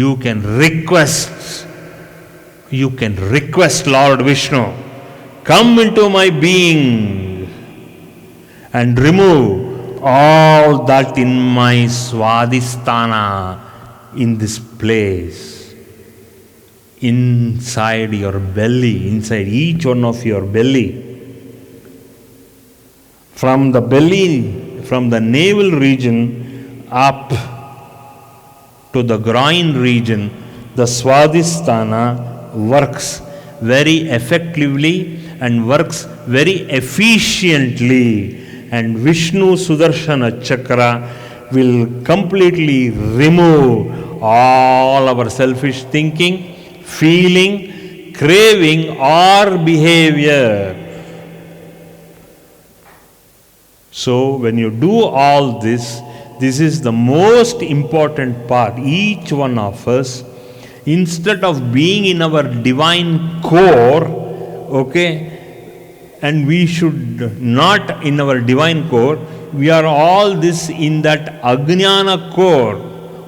you can request Lord Vishnu, come into my being and remove all that in my Swadhisthana, in this place, inside your belly, inside each one of your belly. From the belly, from the navel region up to the groin region, the Swadhisthana works very effectively and works very efficiently, and Vishnu Sudarshana Chakra will completely remove all our selfish thinking, feeling, craving or behavior. So when you do all this, this is the most important part. Each one of us, instead of being in our divine core, okay, and we should not in our divine core, we are all this in that Ajnana core,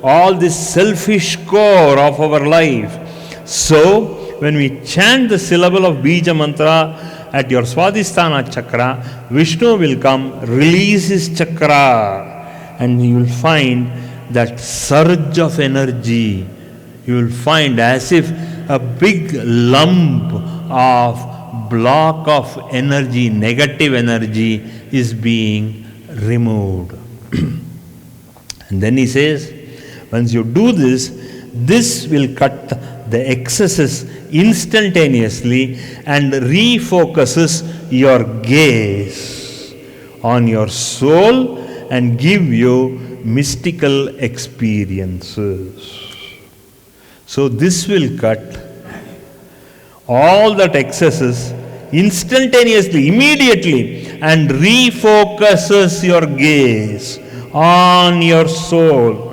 all this selfish core of our life. So when we chant the syllable of Bija Mantra at your Swadhisthana Chakra, Vishnu will come, release his chakra, and you will find that surge of energy. You will find as if a big lump of block of energy, negative energy, is being removed. And then he says, once you do this, this will cut the excesses instantaneously and refocuses your gaze on your soul and give you mystical experiences. So this will cut all that excesses instantaneously, immediately, and refocuses your gaze on your soul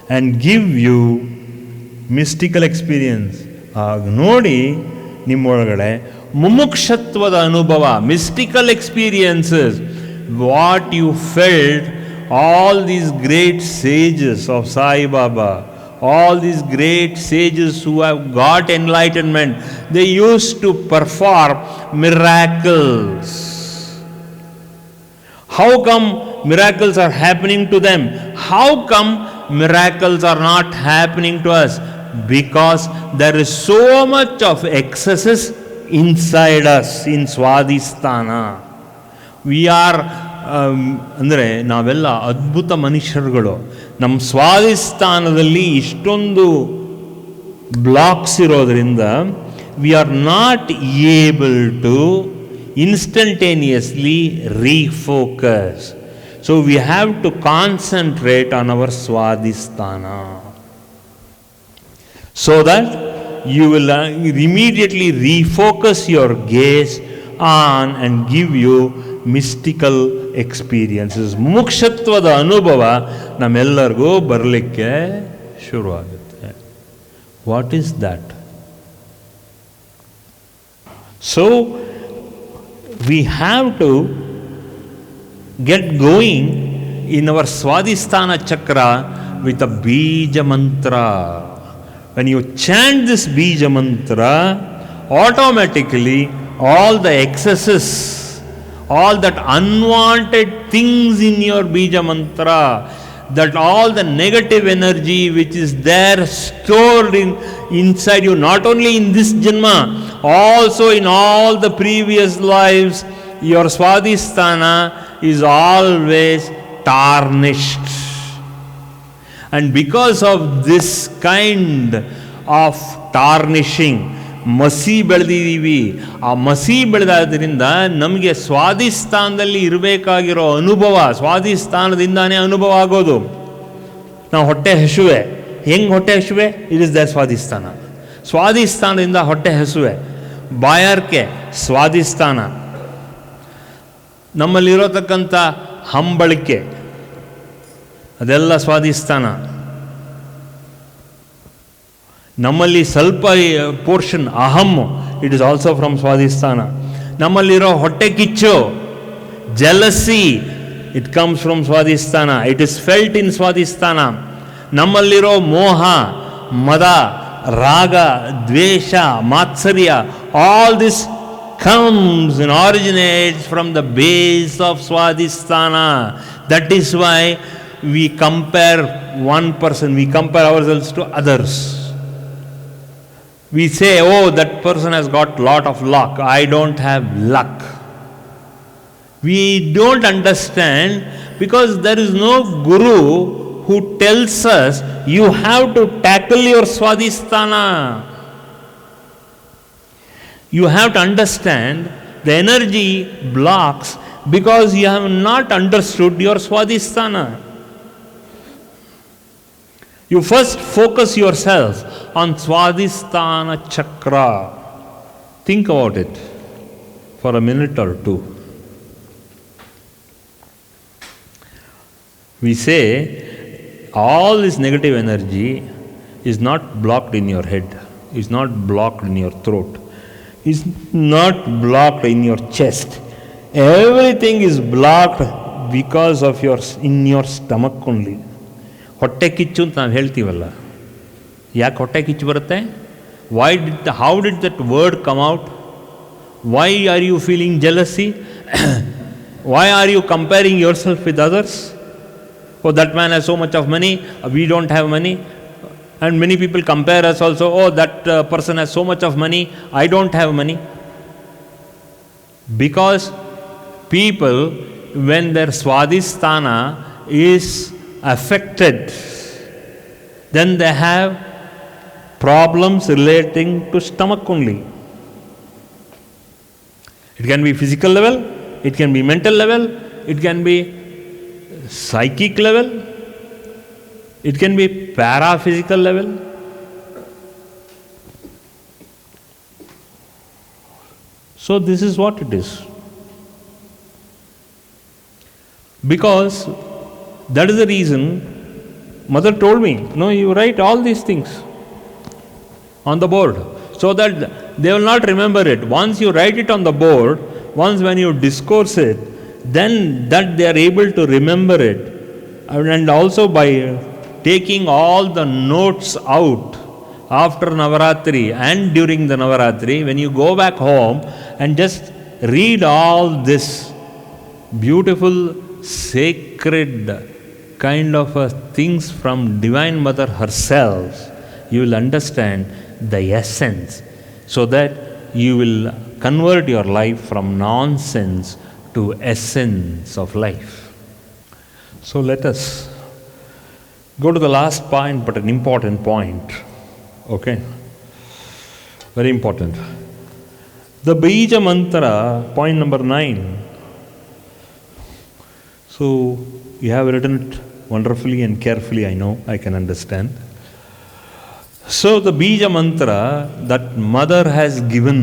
and give you mystical experience. ನೋಡಿ ನಿಮ್ಮೊಳಗಡೆ ಮುಮುಕ್ಷತ್ವದ ಅನುಭವ, mystical experiences, what you felt, all these great sages of Sai Baba, all these great sages who have got enlightenment, they used to perform miracles. How come miracles are happening to them? How come miracles are not happening to us? Because there is so much of excesses inside us in Swadhisthana. We are ಅಂದರೆ ನಾವೆಲ್ಲ ಅದ್ಭುತ ಮನುಷ್ಯರುಗಳು. ನಮ್ಮ ಸ್ವಾಧಿಷ್ಠಾನದಲ್ಲಿ ಇಷ್ಟೊಂದು blocks ಇರೋದ್ರಿಂದ we are not able to instantaneously refocus. So we have to concentrate on our Swadhisthana so that you will immediately refocus your gaze on and give you mystical experiences. ಮುಕ್ಷತ್ವದ ಅನುಭವ ನಮ್ಮೆಲ್ಲರಿಗೂ ಬರಲಿಕ್ಕೆ ಶುರುವಾಗುತ್ತೆ. What is that? So we have to get going in our Swadhisthana chakra with ಅ ಬೀಜ ಮಂತ್ರ. When you chant this Bija Mantra, automatically all the excesses, all that unwanted things in your Bija Mantra, that all the negative energy which is there stored inside you, not only in this Janma, also in all the previous lives, your Swadhisthana is always tarnished. And because of this kind of tarnishing, ಮಸಿ ಬೆಳೆದಿದ್ದೀವಿ. ಆ ಮಸಿ ಬೆಳೆದಾದ್ರಿಂದ ನಮಗೆ ಸ್ವಾಧಿಷ್ಠಾನದಲ್ಲಿ ಇರಬೇಕಾಗಿರೋ ಅನುಭವ ಸ್ವಾಧಿಷ್ಠಾನದಿಂದಾನೇ ಅನುಭವ ಆಗೋದು. ನಾವು ಹೊಟ್ಟೆ ಹಸುವೆ, ಹೆಂಗೆ ಹೊಟ್ಟೆ ಹಸುವೆ? It is the Swadhisthana. ಸ್ವಾಧಿಷ್ಠಾನದಿಂದ ಹೊಟ್ಟೆ ಹಸುವೆ, ಬಾಯಾರಿಕೆ ಸ್ವಾಧಿಷ್ಠಾನ. ನಮ್ಮಲ್ಲಿರೋತಕ್ಕಂಥ ಹಂಬಳಿಕೆ ಅದೆಲ್ಲ ಸ್ವಾಧಿಷ್ಠಾನ. ನಮ್ಮಲ್ಲಿ ಸ್ವಲ್ಪ ಪೋರ್ಷನ್ ಅಹಂ, it is also from Swadhisthana. ನಮ್ಮಲ್ಲಿರೋ ಹೊಟ್ಟೆ ಕಿಚ್ಚು jealousy, it comes from Swadhisthana, it is felt in Swadhisthana. ನಮ್ಮಲ್ಲಿರೋ ಮೋಹ, mada, raga, dvesha, matsarya, all this comes and originates from the base of Swadhisthana. That is why we compare one person, we compare ourselves to others. We say, oh, that person has got lot of luck, I don't have luck. We don't understand because there is no guru who tells us you have to tackle your Swadhisthana. You have to understand the energy blocks because you have not understood your Swadhisthana. You first focus yourself on Swadhisthana Chakra. Think about it for a minute or two. We say all this negative energy is not blocked in your head, is not blocked in your throat, is not blocked in your chest. Everything is blocked because of in your stomach only. ಹೊಟ್ಟೆ ಕಿಚ್ಚು ಅಂತ ನಾವು ಹೇಳ್ತೀವಲ್ಲ, ಯಾಕೆ ಹೊಟ್ಟೆ ಕಿಚ್ಚು ಬರುತ್ತೆ? How did that word come out? Why are you feeling jealousy? Why are you comparing yourself with others? Oh, that man has so much of money, we don't have money. And many people compare us also, oh, that person has so much of money, I don't have money. Because people, when their Swadhisthana is affected, then they have problems relating to stomach only. It can be physical level, it can be mental level, it can be psychic level, it can be paraphysical level. So this is what it is. Because that is the reason Mother told me, no, you write all these things on the board so that they will not remember it. Once you write it on the board, once when you discourse it, then that they are able to remember it. And also by taking all the notes out after Navaratri and during the Navaratri, when you go back home and just read all this beautiful, sacred kind of things from Divine Mother herself, you will understand the essence, so that you will convert your life from nonsense to essence of life. So let us go to the last point, but an important point. Okay? Very important. The Bija Mantra, point number 9. So you have written it wonderfully and carefully, I know, I can understand. So the Bija Mantra that Mother has given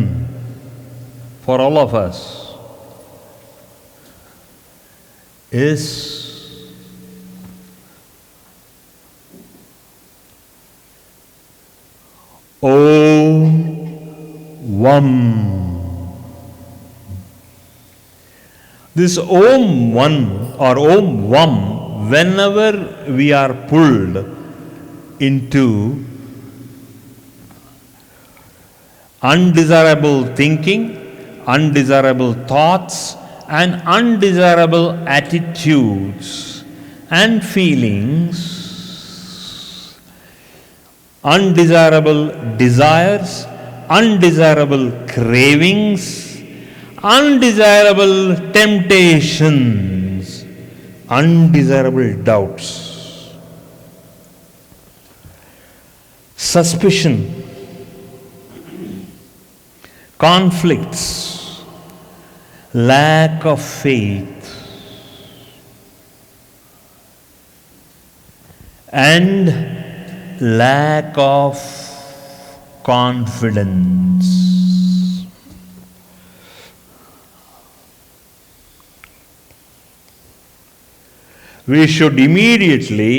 for all of us is Om Vam. This Om One or Om Vam, whenever we are pulled into undesirable thinking, undesirable thoughts, and undesirable attitudes and feelings, undesirable desires, undesirable cravings, undesirable temptations, undesirable doubts, suspicion, conflicts, lack of faith, and lack of confidence. We should immediately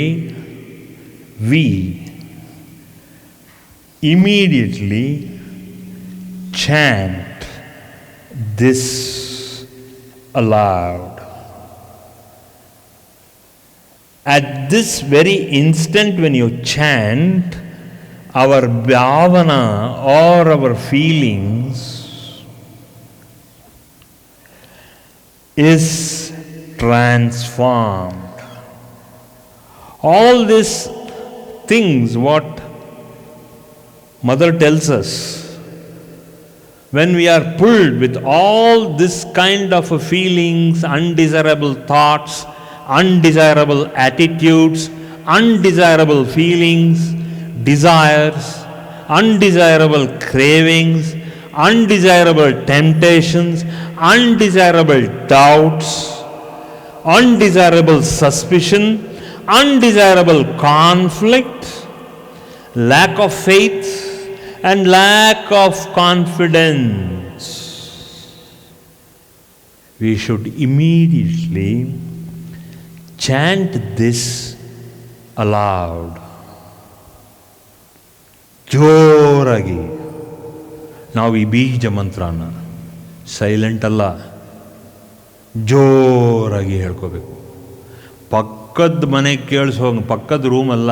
chant this aloud. At this very instant when you chant, our bhavana or our feelings is transformed. All these things, what Mother tells us, when we are pulled with all this kind of feelings, undesirable thoughts, undesirable attitudes, undesirable feelings, desires, undesirable cravings, undesirable temptations, undesirable doubts, undesirable suspicion, undesirable conflict, lack of faith, and lack of confidence. We should immediately chant this aloud. ಜೋರಾಗಿ ನಾವು ಈ ಬೀಜ ಮಂತ್ರನ silent ಅಲ್ಲ, ಜೋರಾಗಿ ಹೇಳ್ಕೋಬೇಕು. ಪಕ್ಕದ ಮನೆಗೆ ಕೇಳಿಸೋಂಗೆ, ಪಕ್ಕದ room ಅಲ್ಲ,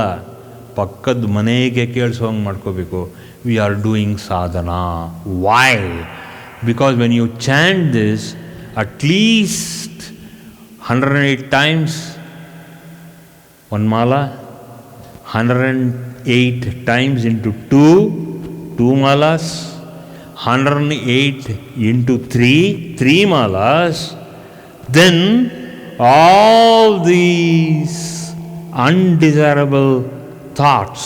ಪಕ್ಕದ ಮನೆಗೆ ಕೇಳಿಸೋಂಗೆ ಮಾಡ್ಕೋಬೇಕು. We are doing sadhana. Why? Because when you chant this at least 108 times, one mala, 108 times into 2 malas, 108 into 3 malas, then all these undesirable thoughts,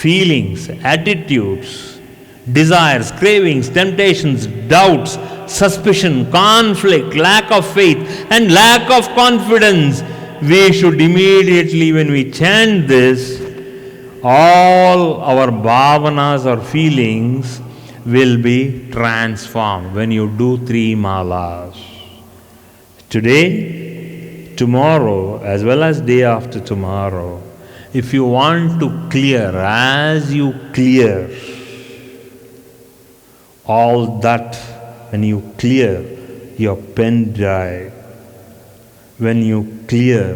feelings, attitudes, desires, cravings, temptations, doubts, suspicion, conflict, lack of faith, and lack of confidence, we should immediately, when we chant this, all our bhavanas or feelings will be transformed when you do 3 malas. Today, tomorrow, as well as day after tomorrow, if you want to clear, as you clear all that, when you clear your pen drive, when you clear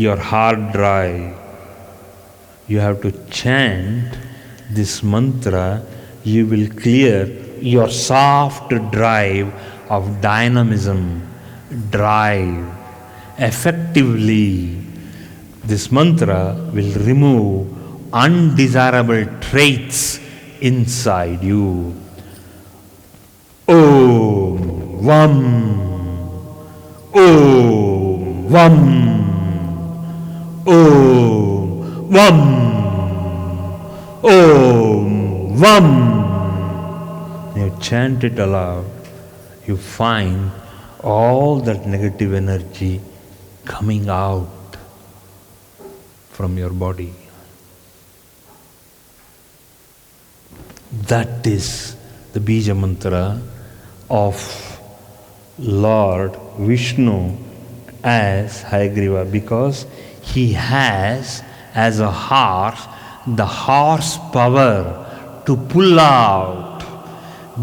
your hard drive, you have to chant this mantra. You will clear your soft drive of dynamism, drive. Effectively, this mantra will remove undesirable traits inside you. Om Vam, Om Vam, Om Vam, Om Vam. You chant it aloud, you find all that negative energy coming out from your body. That is the Bija Mantra of Lord Vishnu as Hayagriva, because he has as a horse the horsepower to pull out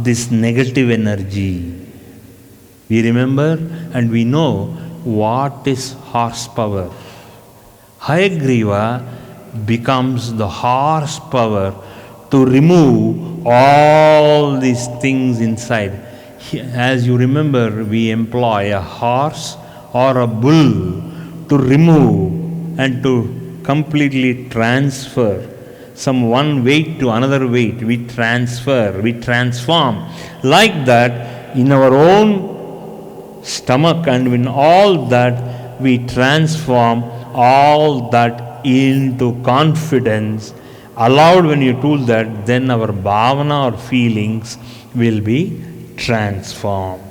this negative energy. We remember and we know what is horsepower. Hayagriva becomes the horsepower to remove all these things inside. As you remember, we employ a horse or a bull to remove and to completely transfer some one weight to another weight. We transfer, we transform. Like that, in our own stomach and in all that, we transform all that into confidence. Allowed when you do that, then our bhavana or feelings will be transformed.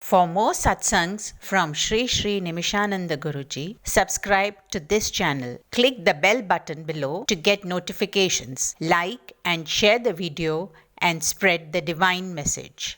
For more satsangs from Sri Sri Nimishananda Guruji, subscribe to this channel. Click the bell button below to get notifications. Like and share the video and spread the divine message.